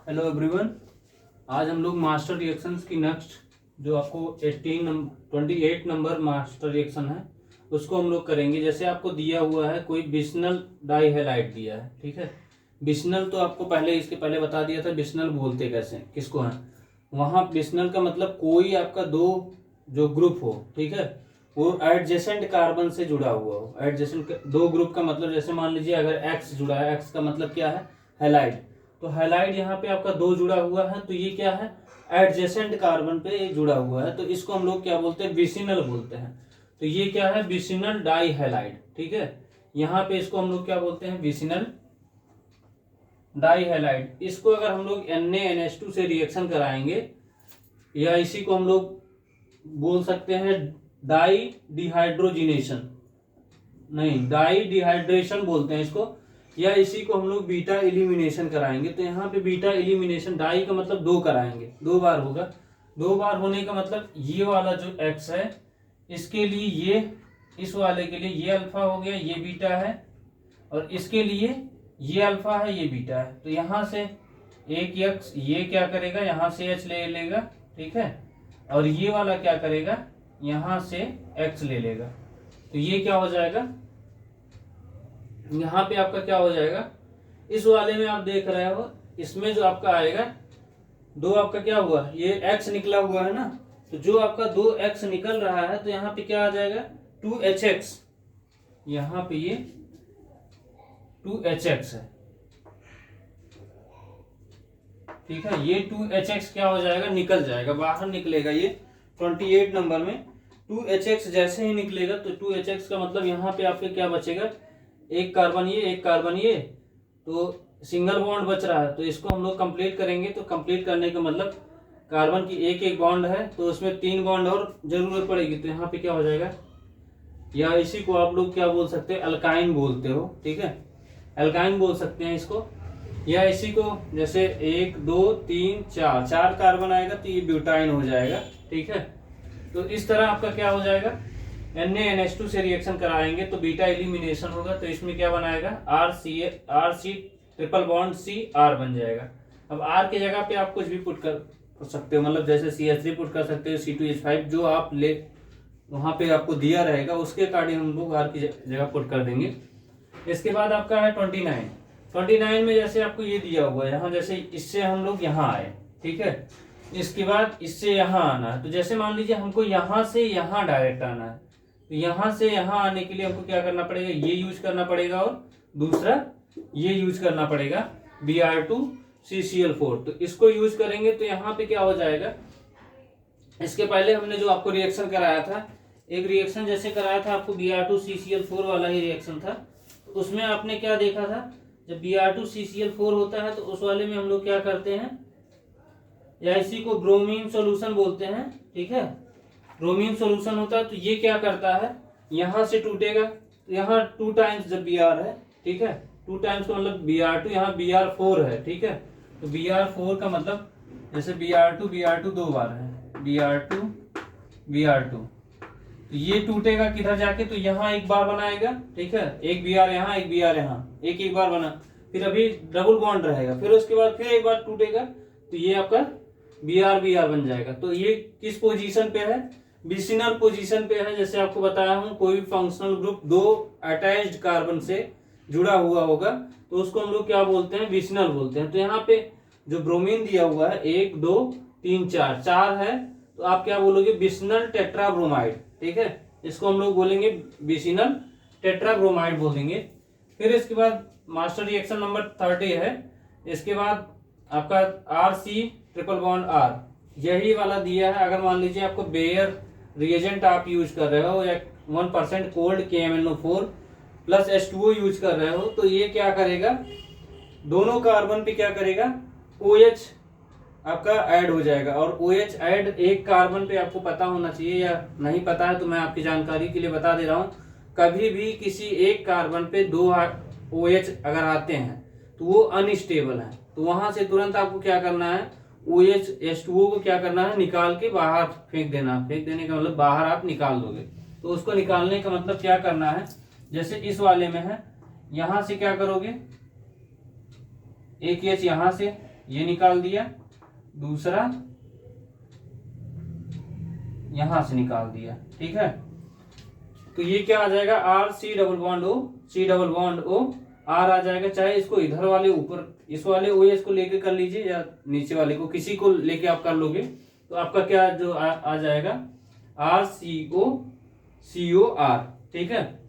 Hello everyone. आज हम लोग मास्टर रिएक्शंस की नेक्स्ट जो आपको 28 नंबर मास्टर रिएक्शन है उसको हम लोग करेंगे। जैसे आपको दिया हुआ है कोई बिस्नल डाई हैलाइड दिया है, ठीक है। बिस्नल तो आपको पहले इसके पहले बता दिया था, बिस्नल बोलते कैसे किसको है। वहाँ बिस्नल का मतलब कोई आपका दो जो ग्रुप हो, ठीक है, वो एडजेसेंट कार्बन से जुड़ा हुआ हो। एडजेसेंट दो ग्रुप का मतलब जैसे मान लीजिए अगर एक्स जुड़ा है, एक्स का मतलब क्या है, हैलाइड। तो हैलाइड यहाँ पे आपका दो जुड़ा हुआ है, तो ये क्या है, एडजेसेंट कार्बन पे जुड़ा हुआ है, तो इसको हम लोग क्या बोलते हैं, विसिनल बोलते हैं। तो ये क्या है, विसिनल डाई हैलाइड, ठीक है। यहाँ पे इसको हम लोग क्या बोलते हैं, विसिनल डाई हैलाइड। इसको अगर हम लोग NaNH2 से रिएक्शन कराएंगे या इसी को हम लोग बोल सकते हैं डाई डिहाइड्रोजिनेशन, नहीं डाई डिहाइड्रेशन बोलते हैं इसको, या इसी को हम लोग बीटा एलिमिनेशन कराएंगे। तो यहाँ पे बीटा एलिमिनेशन, डाई का मतलब दो कराएंगे, दो बार होगा। दो बार होने का मतलब ये वाला जो एक्स है इसके लिए ये, इस वाले के लिए ये अल्फा हो गया, ये बीटा है, और इसके लिए ये अल्फा है, ये बीटा है। तो यहाँ से एक एक्स ये क्या करेगा, यहाँ से एच ले लेगा, ठीक है, और ये वाला क्या करेगा, यहाँ से एक्स ले लेगा। तो ये क्या हो जाएगा, यहाँ पे आपका क्या हो जाएगा, इस वाले में आप देख रहे हो, इसमें जो आपका आएगा दो, आपका क्या हुआ, ये एक्स निकला हुआ है ना, तो जो आपका दो एक्स निकल रहा है तो यहाँ पे क्या आ जाएगा, 2HX। यहाँ पे ये 2HX है, ठीक है। ये 2HX क्या हो जाएगा, निकल जाएगा, बाहर निकलेगा। ये 28 नंबर में 2HX जैसे ही निकलेगा तो 2HX का मतलब यहाँ पे आपके क्या बचेगा, एक कार्बन ये, एक कार्बन ये, तो सिंगल बॉन्ड बच रहा है। तो इसको हम लोग कंप्लीट करेंगे, तो कंप्लीट करने का मतलब कार्बन की एक एक बॉन्ड है तो उसमें 3 बॉन्ड और जरूरत पड़ेगी। तो यहाँ पे क्या हो जाएगा, या इसी को आप लोग क्या बोल सकते हैं, अल्काइन बोलते हो, ठीक है, अल्काइन बोल सकते हैं इसको। या इसी को जैसे 1 2 3 4 4 कार्बन आएगा तो ये ब्यूटाइन हो जाएगा, ठीक है। तो इस तरह आपका क्या हो जाएगा, NaNH2 से रिएक्शन कराएंगे तो बीटा एलिमिनेशन होगा। तो इसमें क्या बनाएगा, RC ट्रिपल बॉन्ड CR बन जाएगा। अब R की जगह पे आप कुछ भी पुट कर सकते हो, मतलब जैसे CH3 पुट कर सकते हो, C2H5 जो आप ले वहां पे आपको दिया रहेगा उसके अकॉर्डिंग हम लोग R की जगह पुट कर देंगे। इसके बाद आपका है 29 में जैसे आपको ये दिया हुआ है, यहाँ जैसे इससे हम लोग यहाँ आए, ठीक है, इसके बाद इससे यहाँ आना है। तो जैसे मान लीजिए हमको यहाँ से यहाँ डायरेक्ट आना है, तो यहाँ से यहाँ आने के लिए हमको क्या करना पड़ेगा, ये यूज करना पड़ेगा, और दूसरा ये यूज करना पड़ेगा Br2CCl4। तो इसको यूज करेंगे तो यहाँ पे क्या हो जाएगा, इसके पहले हमने जो आपको रिएक्शन कराया था, एक रिएक्शन जैसे कराया था आपको Br2CCl4 वाला ही रिएक्शन था, तो उसमें आपने क्या देखा था, जब Br2CCl4 होता है तो उस वाले में हम लोग क्या करते हैं, या इसी को ब्रोमीन सॉल्यूशन बोलते हैं, ठीक है, ब्रोमीन सॉल्यूशन होता है। तो ये क्या करता है, यहाँ से टूटेगा, यहाँ 2 टाइम्स जब Br है, ठीक है, 2 टाइम्स का मतलब Br2, यहाँ Br4 है, ठीक है। तो Br4 का मतलब जैसे Br2 दो बार है, Br2 तो ये टूटेगा किधर जाके, तो यहाँ एक बार बनाएगा, ठीक है, एक Br यहाँ, एक Br यहाँ, एक बार बना, फिर अभी डबल बॉन्ड रहेगा, फिर उसके बाद फिर एक बार टूटेगा, तो ये आपका Br बन जाएगा। तो ये किस पोजीशन पे है, विसिनल पोजीशन पे है। जैसे आपको बताया हूं, कोई भी फंक्शनल ग्रुप दो अटैच्ड कार्बन से जुड़ा हुआ होगा तो उसको हम लोग क्या बोलते हैं, विसिनल बोलते हैं। तो यहाँ पे जो ब्रोमीन दिया हुआ है 1 2 3 4 है, तो आप क्या बोलोगे, विसिनल टेट्राब्रोमाइड, ठीक है, इसको हम लोग बोलेंगे विसिनल टेट्राब्रोमाइड बोलेंगे। फिर इसके बाद मास्टर रिएक्शन नंबर 30 है। इसके बाद आपका RC ट्रिपल बॉन्ड R, यही वाला दिया है। अगर मान लीजिए आपको बेयर रिएजेंट आप यूज कर रहे हो, या 1% cold KMnO4 plus H2O use कर रहे हो, तो ये क्या करेगा, दोनों कार्बन पे क्या करेगा, OH आपका ऐड हो जाएगा। और OH ऐड एक कार्बन पे आपको पता होना चाहिए, या नहीं पता है तो मैं आपकी जानकारी के लिए बता दे रहा हूँ, कभी भी किसी एक कार्बन पे 2 OH अगर आते हैं तो वो अनस्टेबल है। तो वहां से तुरंत आपको क्या करना है, OH H2O को क्या करना है, निकाल के बाहर फेंक देना। फेंक देने का मतलब बाहर आप निकाल दोगे। तो उसको निकालने का मतलब क्या करना है, जैसे इस वाले में है, यहां से क्या करोगे, एक H यहाँ से, ये निकाल दिया, दूसरा यहां से निकाल दिया, ठीक है। तो ये क्या आ जाएगा, R C double bond O, C double bond O, R आ जाएगा। चाहे इसको इधर वाले ऊपर इस वाले ओ एस को लेके कर लीजिए या नीचे वाले को, किसी को लेके आप कर लोगे तो आपका क्या जो आ जाएगा, आर सी ओ आर, ठीक है।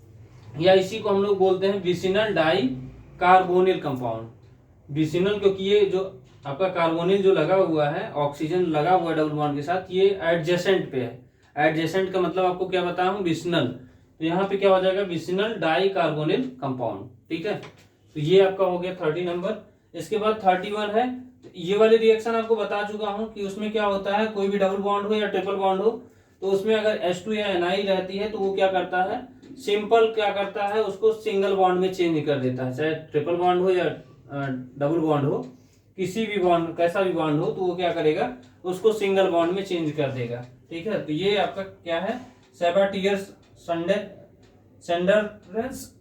या इसी को हम लोग बोलते हैं vicinal die carbonyl compound. Vicinal क्योंकि ये जो आपका कार्बोनिल जो लगा हुआ है, ऑक्सीजन लगा हुआ है डबल बॉन्ड के साथ, ये एडजेसेंट पे है। एडजेसेंट का मतलब आपको क्या बताया हूँ, विसिनल। तो यहाँ पे क्या हो जाएगा, विसिनल डाई कार्बोनिल कंपाउंड, ठीक है। तो ये आपका हो गया 30 नंबर। इसके बाद 31 है, ये वाली रिएक्शन आपको बता चुका हूँ कि उसमें क्या होता है, कोई भी डबल बॉन्ड हो या ट्रिपल बॉन्ड हो, तो उसमें अगर H2 या Ni रहती है तो वो क्या करता है, सिंपल क्या करता है, उसको सिंगल बॉन्ड में चेंज कर देता है। चाहे ट्रिपल बॉन्ड हो या डबल बॉन्ड हो, किसी भी बॉन्ड, कैसा भी बॉन्ड हो, तो वो क्या करेगा, उसको सिंगल बॉन्ड में चेंज कर देगा, ठीक है। तो ये आपका क्या है, सेबाटियर सेंडरस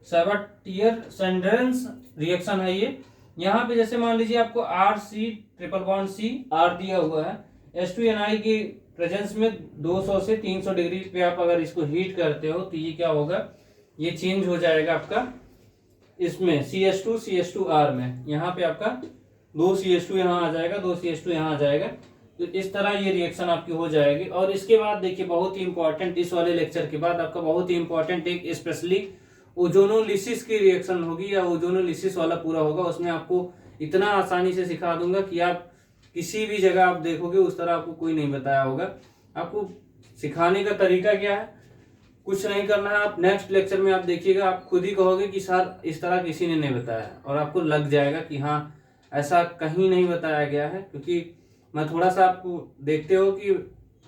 सेबाटियर सेंडरस रिएक्शन है ये। यहाँ पे जैसे मान लीजिए आपको R C triple bond C R दिया हुआ है, H2Ni की प्रेजेंस में 200 से 300 डिग्री पे आप अगर इसको हीट करते हो तो ये क्या होगा, ये चेंज हो जाएगा आपका इसमें CH2R में। यहाँ पे आपका 2 CH2 यहाँ आ जाएगा, 2 CH2 यहाँ आ जाएगा। तो इस तरह ये रिएक्शन आपकी हो जाएगी। और इसके बाद देखिए बहुत ही इंपॉर्टेंट, इस वाले लेक्चर के बाद आपका बहुत ही इंपॉर्टेंट एक स्पेशली ओजोनोलिसिस की रिएक्शन होगी या ओजोनोलिसिस वाला पूरा होगा। उसमें आपको इतना आसानी से सिखा दूंगा कि आप किसी भी जगह आप देखोगे उस तरह आपको कोई नहीं बताया होगा। आपको सिखाने का तरीका क्या है, कुछ नहीं करना है, आप नेक्स्ट लेक्चर में आप देखिएगा, आप खुद ही कहोगे कि सर इस तरह किसी ने नहीं बताया, और आपको लग जाएगा कि हाँ ऐसा कहीं नहीं बताया गया है। क्योंकि मैं थोड़ा सा आपको देखते हो कि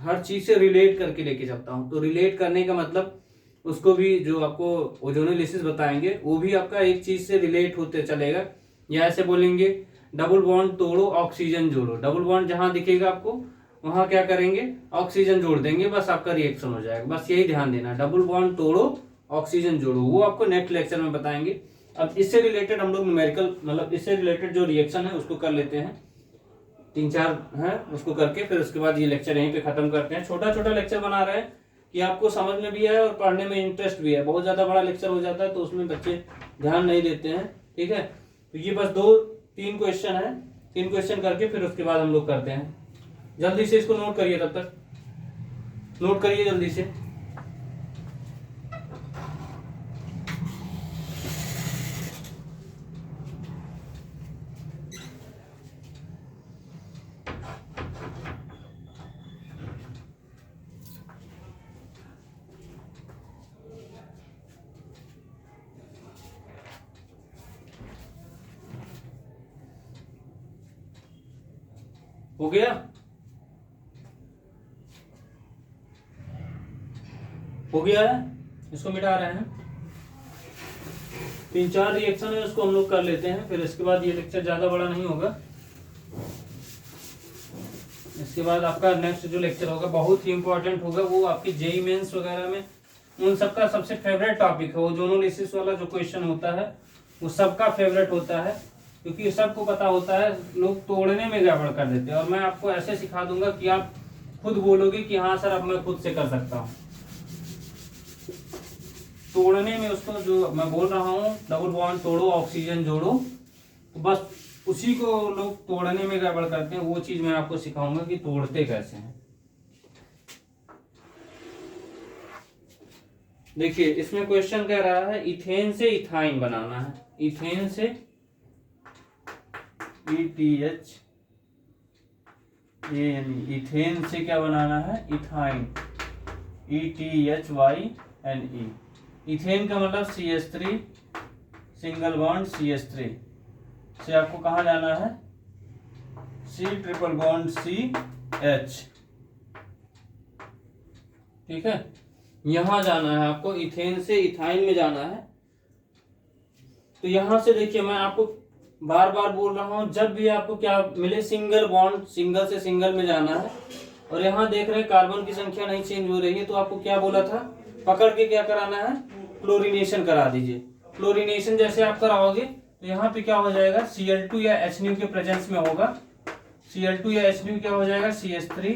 हर चीज से रिलेट करके लेके चलता हूँ। तो रिलेट करने का मतलब उसको भी जो आपको ओजोनोलिसिस बताएंगे वो भी आपका एक चीज से रिलेट होते चलेगा। या ऐसे बोलेंगे डबल बॉन्ड तोड़ो ऑक्सीजन जोड़ो, डबल बॉन्ड जहां दिखेगा आपको वहां क्या करेंगे, ऑक्सीजन जोड़ देंगे, बस आपका रिएक्शन हो जाएगा। बस यही ध्यान देना, डबल बॉन्ड तोड़ो ऑक्सीजन जोड़ो, वो आपको नेक्स्ट लेक्चर में बताएंगे। अब इससे रिलेटेड हम लोग न्यूमेरिकल मतलब इससे रिलेटेड जो रिएक्शन है उसको कर लेते हैं, 3-4 है उसको करके फिर उसके बाद ये लेक्चर यहीं पे खत्म करते हैं। छोटा छोटा लेक्चर बना रहे हैं कि आपको समझ में भी आए और पढ़ने में इंटरेस्ट भी है। बहुत ज्यादा बड़ा लेक्चर हो जाता है तो उसमें बच्चे ध्यान नहीं देते हैं, ठीक है। तो ये बस 2-3 क्वेश्चन है, 3 क्वेश्चन करके फिर उसके बाद हम लोग करते हैं। जल्दी से इसको नोट करिए, तब तक नोट करिए जल्दी से। हो गया, हो गया है, इसको मिटा रहे हैं। 3-4 रिएक्शन है उसको हम लोग कर लेते हैं, फिर इसके बाद ये लेक्चर ज्यादा बड़ा नहीं होगा। इसके बाद आपका नेक्स्ट जो लेक्चर होगा बहुत ही इंपॉर्टेंट होगा, वो आपके जेईई मेंस वगैरह में उन सबका सबसे फेवरेट टॉपिक है। ओजोनोलिसिस वाला जो क्वेश्चन होता है वो सबका फेवरेट होता है, क्योंकि सबको पता होता है लोग तोड़ने में गड़बड़ कर देते हैं। और मैं आपको ऐसे सिखा दूंगा कि आप खुद बोलोगे कि हाँ सर अब मैं खुद से कर सकता हूँ। तोड़ने में उसको जो मैं बोल रहा हूँ डबल बॉन्ड तोड़ो ऑक्सीजन जोड़ो, तो बस उसी को लोग तोड़ने में गड़बड़ करते हैं। वो चीज मैं आपको सिखाऊंगा कि तोड़ते कैसे हैं। देखिए इसमें क्वेश्चन कह रहा है इथेन से इथाइन बनाना है। इथेन से ETH इथेन से क्या बनाना है, इथाइन ETHYNE। इथेन का मतलब CH3 सिंगल बॉन्ड CH3 से आपको कहाँ जाना है, C ट्रिपल बॉन्ड CH, ठीक है। यहां जाना है आपको, इथेन से इथाइन में जाना है। तो यहां से देखिए मैं आपको बार बार बोल रहा हूं, जब भी आपको क्या मिले सिंगल बॉन्ड, सिंगल से सिंगल में जाना है। और यहाँ देख रहे हैं कार्बन की संख्या नहीं चेंज हो रही है, तो आपको क्या बोला था, पकड़ के क्या कराना है, क्लोरीनेशन करा दीजिए। क्लोरीनेशन जैसे आप कराओगे तो यहाँ पे क्या हो जाएगा, Cl2 या HNu के प्रेजेंस में होगा, Cl2 या HNu क्या हो जाएगा, CH3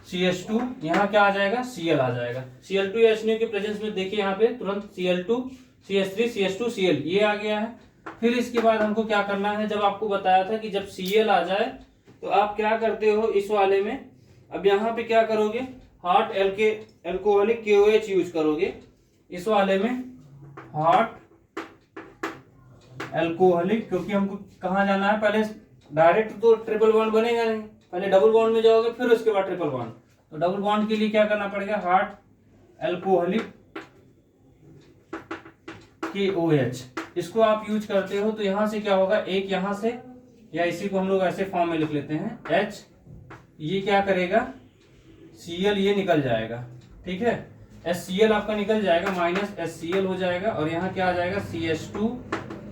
CH2, यहाँ क्या आ जाएगा, Cl आ जाएगा। Cl2 या HNu के प्रेजेंस में देखिए यहाँ पे तुरंत Cl2 CH3 CH2 Cl ये आ गया है। फिर इसके बाद हमको क्या करना है, जब आपको बताया था कि जब Cl आ जाए तो आप क्या करते हो इस वाले में, अब यहाँ पे क्या करोगे, हॉट एल्कोहलिक KOH यूज करोगे इस वाले में, हॉट एल्कोहलिक, क्योंकि हमको कहाँ जाना है, पहले डायरेक्ट तो ट्रिपल बॉन्ड बनेगा नहीं, पहले डबल बॉन्ड में जाओगे फिर उसके बाद ट्रिपल बॉन्ड। तो डबल बॉन्ड के लिए क्या करना पड़ेगा, हॉट एल्कोहलिक KOH, इसको आप यूज करते हो। तो यहां से क्या होगा, एक यहां से, या इसी को हम लोग ऐसे फॉर्म में लिख लेते हैं H, ये क्या करेगा, Cl ये निकल जाएगा, ठीक है, HCl आपका निकल जाएगा, माइनस HCl हो जाएगा, और यहाँ क्या आ जाएगा, CH2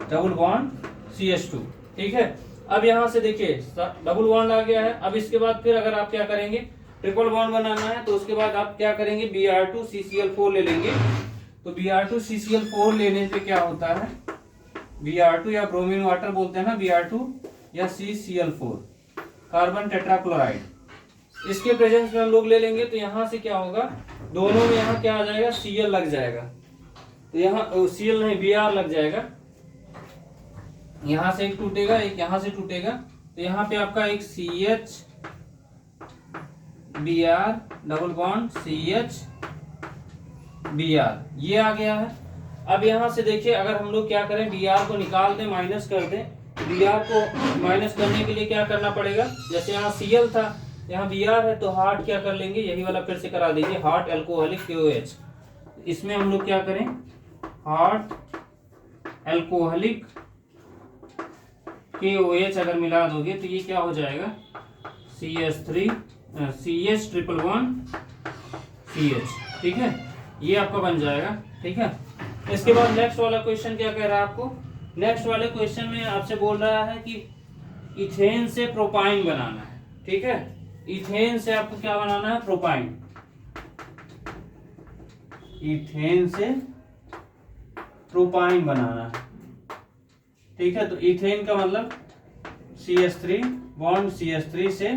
डबल बॉन्ड CH2, ठीक है। अब यहाँ से देखिए डबल बॉन्ड आ गया है। अब इसके बाद फिर अगर आप क्या करेंगे, ट्रिपल बॉन्ड बनाना है, तो उसके बाद आप क्या करेंगे, Br2 CCl4 ले लेंगे। तो Br2 CCl4 लेने पे क्या होता है, Br2 या ब्रोमीन वाटर बोलते हैं ना, Br2 या CCl4 कार्बन टेट्राक्लोराइड, इसके प्रेजेंस में हम लोग ले लेंगे। तो यहाँ से क्या होगा, दोनों में यहाँ क्या आ जाएगा, Cl लग जाएगा, तो यहाँ Cl नहीं Br लग जाएगा, यहां से एक टूटेगा, एक यहां से टूटेगा, तो यहाँ पे आपका एक CH Br double bond CH Br ये आ गया है। अब यहाँ से देखिए अगर हम लोग क्या करें, Br को निकाल दें, माइनस कर दें, Br को माइनस करने के लिए क्या करना पड़ेगा, जैसे यहाँ Cl था यहाँ Br है, तो हार्ट क्या कर लेंगे, यही वाला फिर से करा दीजिए, हार्ट एल्कोहलिक KOH, इसमें हम लोग क्या करें, हार्ट एल्कोहलिक KOH अगर मिला दोगे तो ये क्या हो जाएगा, CH ट्रिपल बॉन्ड CH, ठीक है, ये आपका बन जाएगा, ठीक है। इसके बाद नेक्स्ट वाला क्वेश्चन क्या कह रहा है आपको, नेक्स्ट वाले क्वेश्चन में आपसे बोल रहा है कि इथेन से प्रोपाइन बनाना है, ठीक है, इथेन से आपको क्या बनाना है, प्रोपाइन, इथेन से प्रोपाइन बनाना है, ठीक है। तो इथेन का मतलब CH3 बॉन्ड CH3 से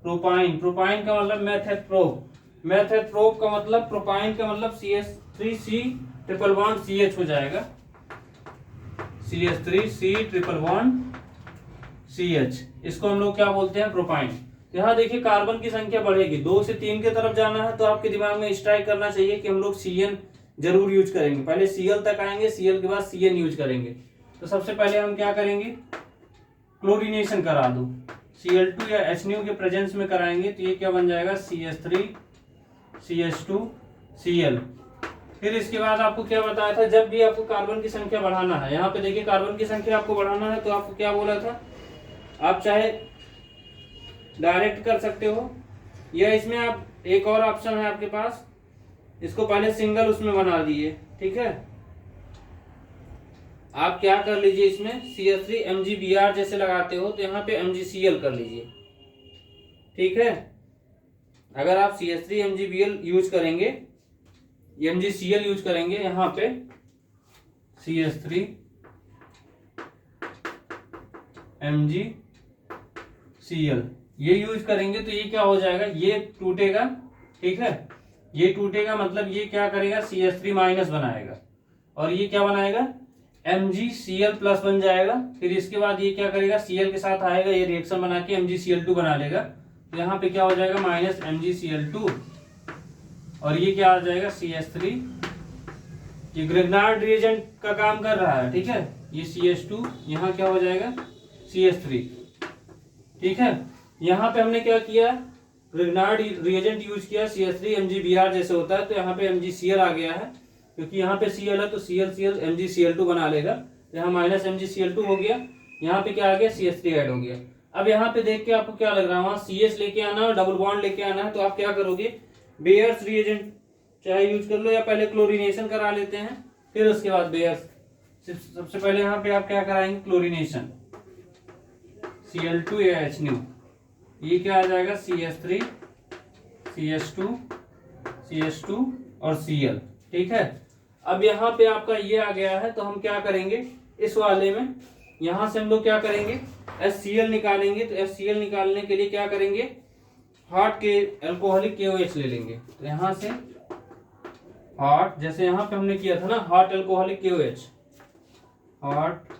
प्रोपाइन, प्रोपाइन का मतलब मेथेट्रोप, मेथेट्रोप का मतलब, प्रोपाइन का मतलब CH3C ट्रिपल बॉन्ड CH हो जाएगा, CH3C ट्रिपल बॉन्ड CH, इसको हम लोग क्या बोलते हैं, प्रोपाइन। यहाँ देखिए कार्बन की संख्या बढ़ेगी, 2 से 3 की तरफ जाना है, तो आपके दिमाग में स्ट्राइक करना चाहिए कि हम लोग CN जरूर यूज करेंगे, पहले Cl तक आएंगे, Cl के बाद CN यूज करेंगे। तो सबसे पहले हम क्या करेंगे, क्लोरीनेशन करा दो, Cl2 या HNu के प्रेजेंस में कराएंगे, तो ये क्या बन जाएगा, CH3 CH2 Cl। फिर इसके बाद आपको क्या बताया था, जब भी आपको कार्बन की संख्या बढ़ाना है, यहाँ पे देखिए कार्बन की संख्या आपको बढ़ाना है, तो आपको क्या बोला था, आप चाहे डायरेक्ट कर सकते हो, या इसमें आप एक और ऑप्शन है आपके पास, इसको पहले सिंगल उसमें बना दिए, ठीक है। आप क्या कर लीजिए, इसमें CH3 MgBr जैसे लगाते हो, तो यहाँ पे MgCl कर लीजिए, ठीक है। अगर आप CH3 MgBl यूज करेंगे, MgCl यूज करेंगे, यहाँ पे CH3 MgCl ये यूज करेंगे, तो ये क्या हो जाएगा, ये टूटेगा, ठीक है, ये टूटेगा, मतलब ये क्या करेगा, CH3 माइनस बनाएगा, और ये क्या बनाएगा, MgCl प्लस बन जाएगा। फिर इसके बाद ये क्या करेगा, Cl के साथ आएगा, ये रिएक्शन बना के MgCl2 बना लेगा, तो यहाँ पे क्या हो जाएगा, माइनस MgCl2, और ये क्या आ जाएगा, CH3, ये ग्रिग्नार्ड रिएजेंट का काम कर रहा है, ठीक है, ये CH2, यहाँ क्या हो जाएगा, CH3, ठीक है। यहाँ पे हमने क्या किया, ग्रिग्नार्ड रिएजेंट यूज किया, CH3 MgBr जैसे होता है, तो यहाँ पे MgCl आ गया है, क्योंकि यहाँ पे Cl है, तो Cl MgCl2 बना लेगा, यहाँ माइनस MgCl2 हो गया, यहाँ पे क्या आ गया, CH3 ऐड हो गया। अब यहाँ पे देख के आपको क्या लग रहा है, वहाँ CH लेके आना है, डबल बॉन्ड लेके आना है, तो आप क्या करोगे, बेयर्स रिएजेंट चाहे यूज कर लो, या पहले क्लोरीनेशन करा लेते हैं, फिर उसके बाद बेयर्स। सबसे पहले यहाँ पे आप क्या कराएंगे, क्लोरीनेशन, Cl2 या HNu, ये क्या आ जाएगा, CH3 CH2 और Cl, ठीक है। अब यहाँ पे आपका ये आ गया है, तो हम क्या करेंगे इस वाले में, यहाँ से हम लोग क्या करेंगे HCl निकालेंगे। तो HCl निकालने के लिए क्या करेंगे, हॉट के अल्कोहलिक KOH ले लेंगे। तो यहाँ से हॉट, जैसे यहाँ पे हमने किया था ना, hot alcoholic KOH, hot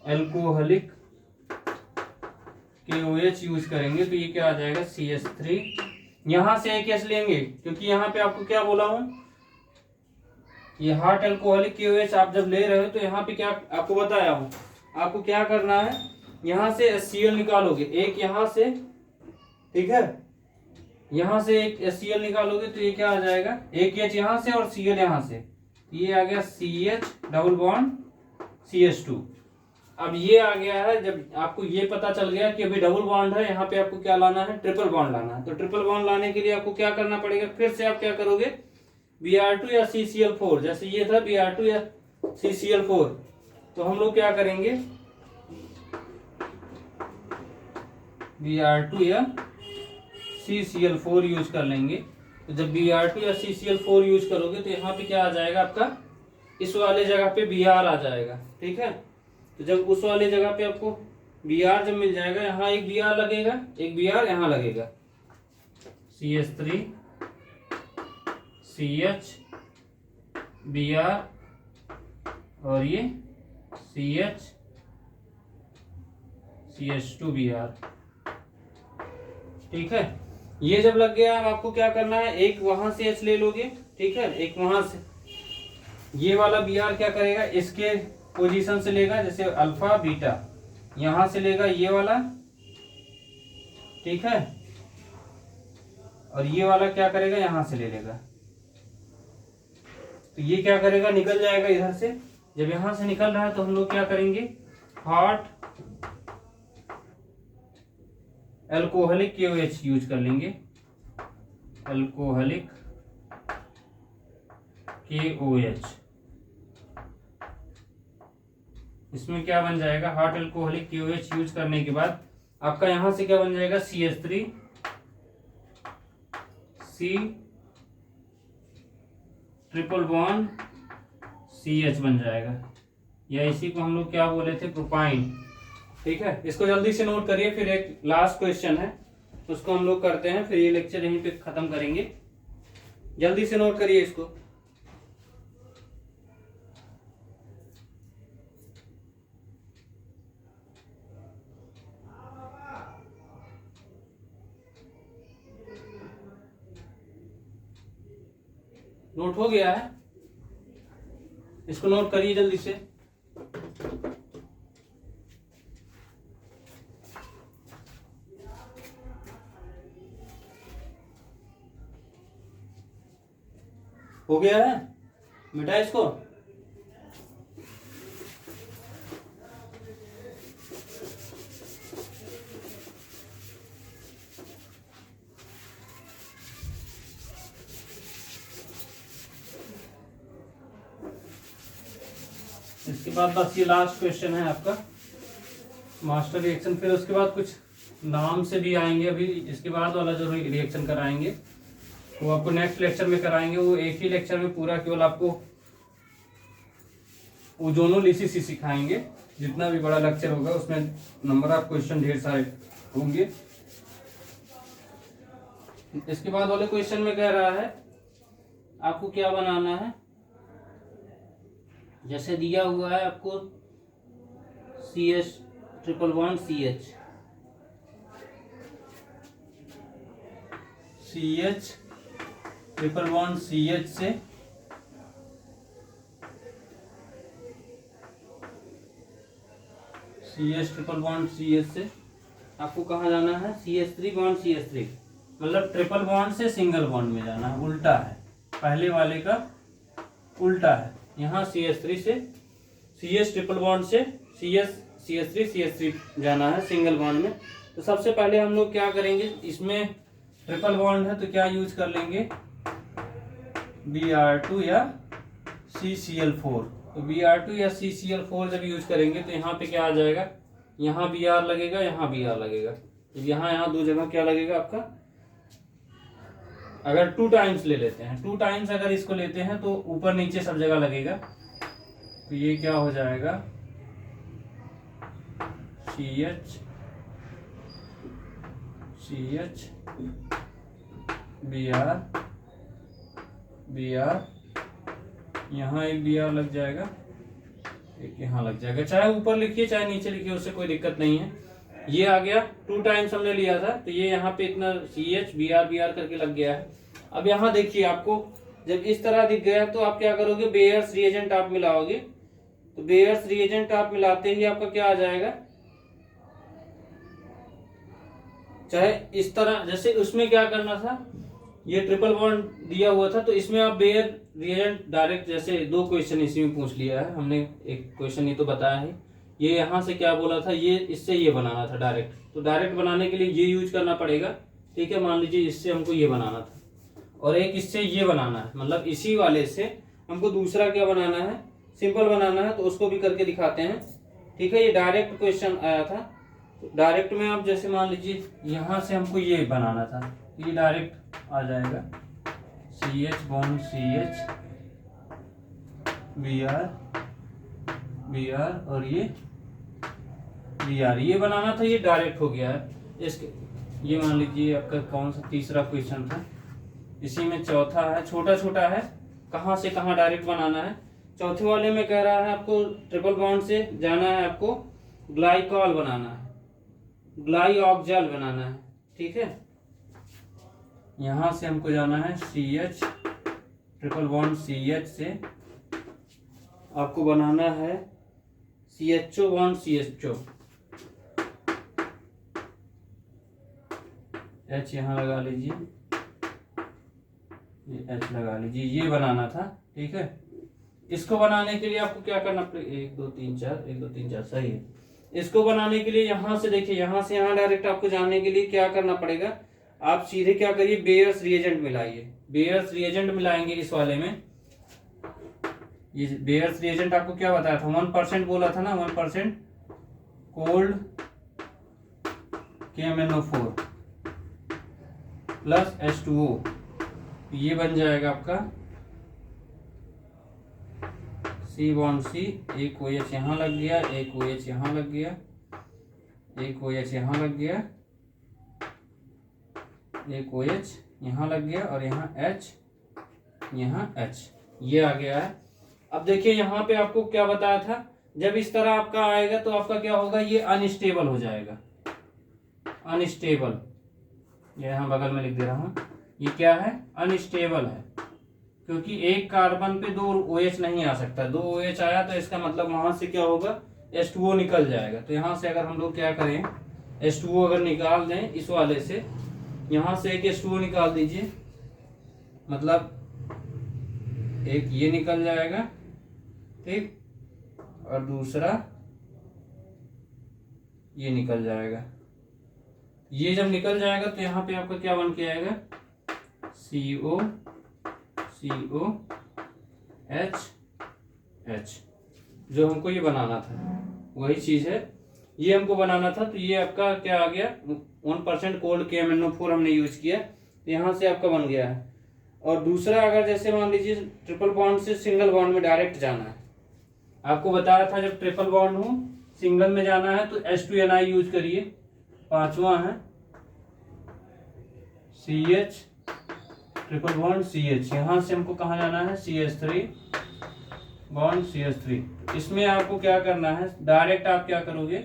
alcoholic KOH use करेंगे। तो ये क्या आ जाएगा CH3। यहां से एक H लेंगे, क्योंकि यहाँ पे आपको क्या बोला हूं, ये हॉट अल्कोहलिक KOH आप जब ले रहे हो तो यहाँ पे क्या आपको बताया हूं, आपको क्या करना है, यहां से HCl निकालोगे एक यहाँ से, ठीक है, यहां से एक HCl निकालोगे तो ये क्या आ जाएगा, एक H यहाँ से और Cl यहाँ से, ये आ गया CH डबल बॉन्ड CH2। अब ये आ गया है, जब आपको ये पता चल गया कि अभी डबल बॉन्ड है, यहाँ पे आपको क्या लाना है, ट्रिपल बॉन्ड लाना है। तो ट्रिपल बॉन्ड लाने के लिए आपको क्या करना पड़ेगा, फिर से आप क्या करोगे, Br2 या CCl4, जैसे ये था Br2 या CCl4, तो हम लोग क्या करेंगे Br2 या CCl4 यूज कर लेंगे। तो जब Br2 या CCl4 यूज करोगे तो यहाँ पे क्या आ जाएगा आपका, इस वाले जगह पे Br आ जाएगा, ठीक है। तो जब उस वाले जगह पे आपको Br जब मिल जाएगा, यहाँ एक Br लगेगा, एक Br यहाँ लगेगा, CH3 CH Br और ये CH CH2 Br, ठीक है। ये जब लग गया, अब आपको क्या करना है, एक वहां से H ले लोगे, ठीक है, एक वहां से, ये वाला Br क्या करेगा, इसके पोजीशन से लेगा, जैसे अल्फा बीटा, यहां से लेगा ये वाला, ठीक है, और ये वाला क्या करेगा, यहां से ले लेगा। तो ये क्या करेगा, निकल जाएगा इधर से। जब यहां से निकल रहा है तो हम लोग क्या करेंगे, हॉट अल्कोहलिक KOH यूज कर लेंगे, अल्कोहलिक KOH। इसमें क्या बन जाएगा, हॉट अल्कोहलिक KOH यूज करने के बाद आपका यहां से क्या बन जाएगा, CH3 C triple bond CH बन जाएगा, या इसी को हम लोग क्या बोले थे, प्रोपाइन, ठीक है। इसको जल्दी से नोट करिए, फिर एक लास्ट क्वेश्चन है उसको हम लोग करते हैं, फिर ये लेक्चर यहीं पे खत्म करेंगे। जल्दी से नोट करिए इसको। नोट हो गया है, इसको नोट करिए जल्दी से। हो गया है, मिटा इसको। इसके बाद बस ये लास्ट क्वेश्चन है आपका, मास्टर रिएक्शन। फिर उसके बाद कुछ नाम से भी आएंगे, अभी इसके बाद वाला जो रिएक्शन कराएंगे वो आपको नेक्स्ट लेक्चर में कराएंगे। वो एक ही लेक्चर में पूरा केवल आपको ओजोनोलिसिस ही सिखाएंगे। जितना भी बड़ा लेक्चर होगा उसमें नंबर ऑफ क्वेश्चन ढेर सारे होंगे। इसके बाद वाले क्वेश्चन में कह रहा है आपको क्या बनाना है, जैसे दिया हुआ है आपको CH triple bond CH, CH triple bond CH से CH ट्रिपल बॉन्ड CH से आपको कहाँ जाना है, CH3 बॉन्ड CH3, मतलब ट्रिपल बॉन्ड से सिंगल बॉन्ड में जाना है। उल्टा है, पहले वाले का उल्टा है। यहाँ CH3 से CH ट्रिपल बॉन्ड से CH3 जाना है सिंगल बॉन्ड में। तो सबसे पहले हम लोग क्या करेंगे, इसमें ट्रिपल बॉन्ड है तो क्या यूज कर लेंगे, Br2 या CCl4। तो Br2 या CCl4 जब यूज करेंगे तो यहाँ पे क्या आ जाएगा, यहाँ Br लगेगा, यहाँ Br लगेगा। यहाँ दो जगह क्या लगेगा आपका अगर 2 टाइम्स ले लेते हैं, 2 टाइम्स अगर इसको लेते हैं तो ऊपर नीचे सब जगह लगेगा, तो ये क्या हो जाएगा CH BR यहाँ एक BR लग जाएगा, एक यहाँ लग जाएगा, चाहे ऊपर लिखिए चाहे नीचे लिखिए, उससे कोई दिक्कत नहीं है। ये आ गया 2 टाइम्स हमने लिया था, तो ये यहाँ पे इतना CH BR करके लग गया है। अब यहाँ देखिए, आपको जब इस तरह दिख गया तो आप क्या करोगे, बेयर्स रिएजेंट आप मिलाओगे, तो बेयर्स रिएजेंट आप मिलाते ही आपका क्या आ जाएगा, चाहे इस तरह, जैसे उसमें क्या करना था, ये ट्रिपल बॉन्ड दिया हुआ था, तो इसमें आप बेयर रिएजेंट डायरेक्ट, जैसे 2 क्वेश्चन इसी में पूछ लिया है हमने, एक क्वेश्चन ये तो बताया है, ये यहाँ से क्या बोला था, ये इससे ये बनाना था डायरेक्ट, तो डायरेक्ट बनाने के लिए ये यूज करना पड़ेगा, ठीक है। मान लीजिए इससे हमको ये बनाना था और एक इससे ये बनाना है, मतलब इसी वाले से हमको दूसरा क्या बनाना है, सिंपल बनाना है, तो उसको भी करके दिखाते हैं, ठीक है। ये डायरेक्ट क्वेश्चन आया था, तो डायरेक्ट में आप जैसे मान लीजिए यहाँ से हमको ये बनाना था, ये डायरेक्ट आ जाएगा CH बॉन्ड CH BR और ये BR, ये बनाना था, ये डायरेक्ट हो गया है। इसके ये मान लीजिए आपका कौन सा तीसरा क्वेश्चन था, इसी में चौथा है, छोटा छोटा है, कहाँ से कहाँ डायरेक्ट बनाना है। चौथे वाले में कह रहा है आपको ट्रिपल बॉन्ड से जाना है, आपको ग्लाइकॉल बनाना है, ग्लाइऑक्जल बनाना है, ठीक है। यहाँ से हमको जाना है CH ट्रिपल बॉन्ड CH से आपको बनाना है CHO बॉन्ड CHO, H यहाँ लगा लीजिए, ये H लगा लीजिए, ये बनाना था, ठीक है। इसको बनाने के लिए आपको क्या करना पड़ेगा, 1 2 3 4 सही है। इसको बनाने के लिए यहाँ से देखिए, यहाँ से यहाँ डायरेक्ट आपको जाने के लिए क्या करना पड़ेगा, आप सीधे क्या करिए, बेयर्स रिएजेंट मिलाइए, बेयर्स रिएजेंट मिलाएंगे इस वाले में। ये बेयर्स रिएजेंट आपको क्या बताया था, 1% बोला था ना, 1% कोल्ड KMnO4 प्लस H2O, ये बन जाएगा आपका C बॉन्ड C, एक OH यहाँ लग गया, एक OH यहाँ लग गया, एक OH यहाँ लग गया, एक OH यहाँ लग गया, और यहाँ H, यहाँ H, ये आ गया है। अब देखिए यहाँ पे आपको क्या बताया था, जब इस तरह आपका आएगा तो आपका क्या होगा, ये अनस्टेबल हो जाएगा, अनस्टेबल, ये यहाँ बगल में लिख दे रहा हूँ, ये क्या है, अनस्टेबल है, क्योंकि एक कार्बन पे 2 OH नहीं आ सकता, 2 OH आया तो इसका मतलब वहां से क्या होगा, H2O निकल जाएगा। तो यहाँ से अगर हम लोग क्या करें, H2O अगर निकाल दें इस वाले से, यहाँ से एक H2O निकाल दीजिए, मतलब एक ये निकल जाएगा, ठीक, और दूसरा ये निकल जाएगा। ये जब निकल जाएगा तो यहाँ पे आपका क्या बन के आएगा, COH, जो हमको ये बनाना था वही चीज है, ये हमको बनाना था। तो ये आपका क्या आ गया, 1% कोल्ड KMnO4 हमने यूज किया, तो यहाँ से आपका बन गया है। और दूसरा अगर जैसे मान लीजिए ट्रिपल बॉन्ड से सिंगल बॉन्ड में डायरेक्ट जाना है, आपको बताया था जब ट्रिपल बॉन्ड हो सिंगल में जाना है तो H2Ni यूज करिए। 5वां है CH ट्रिपल बॉन्ड CH, यहाँ से हमको कहाँ जाना है, CH3 बॉन्ड CH3। इसमें आपको क्या करना है, डायरेक्ट आप क्या करोगे,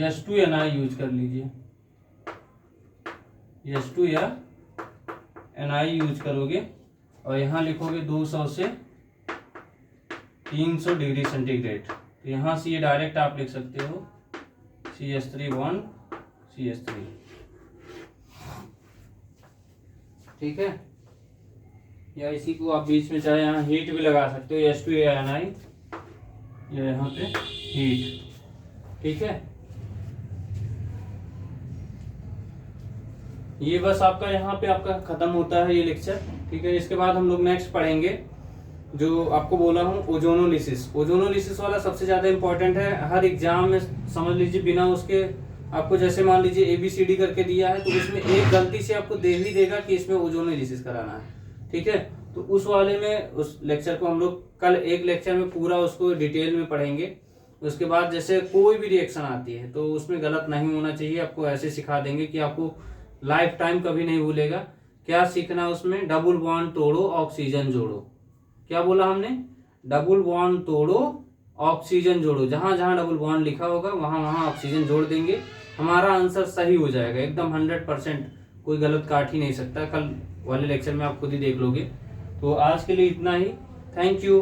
H2Ni यूज कर लीजिए, H2 या Ni यूज करोगे, और यहाँ लिखोगे 200 से 300 डिग्री सेंटीग्रेड। तो यहाँ से ये डायरेक्ट आप लिख सकते हो CH3 बॉन्ड CH3, ठीक है। या इसी को आप बीच में चाहे यहाँ हीट भी लगा सकते हो, H2 या Ni, या यहाँ पे हीट, ठीक है। ये बस आपका यहाँ पे आपका खत्म होता है ये लेक्चर, ठीक है। इसके बाद हम लोग नेक्स्ट पढ़ेंगे जो आपको बोला हूँ, ओजोनोलिसिस। ओजोनोलिसिस वाला सबसे ज्यादा इंपॉर्टेंट है, हर एग्जाम में समझ लीजिए बिना उसके आपको जैसे मान लीजिए ABCD करके दिया है, तो उसमें एक गलती से आपको दे ही देगा कि इसमें ओजोनोलिसिस कराना है, ठीक है। तो उस वाले में उस लेक्चर को हम लोग कल एक लेक्चर में पूरा उसको डिटेल में पढ़ेंगे। उसके बाद जैसे कोई भी रिएक्शन आती है तो उसमें गलत नहीं होना चाहिए, आपको ऐसे सिखा देंगे कि आपको लाइफ टाइम कभी नहीं भूलेगा। क्या सीखना है उसमें, डबल बॉन्ड तोड़ो ऑक्सीजन जोड़ो। क्या बोला हमने, डबल बॉन्ड तोड़ो ऑक्सीजन जोड़ो। जहां जहां डबल बॉन्ड लिखा होगा वहां वहां ऑक्सीजन जोड़ देंगे, हमारा आंसर सही हो जाएगा एकदम 100%, कोई गलत काट ही नहीं सकता। कल वाले लेक्चर में आप खुद ही देख लोगे। तो आज के लिए इतना ही, थैंक यू।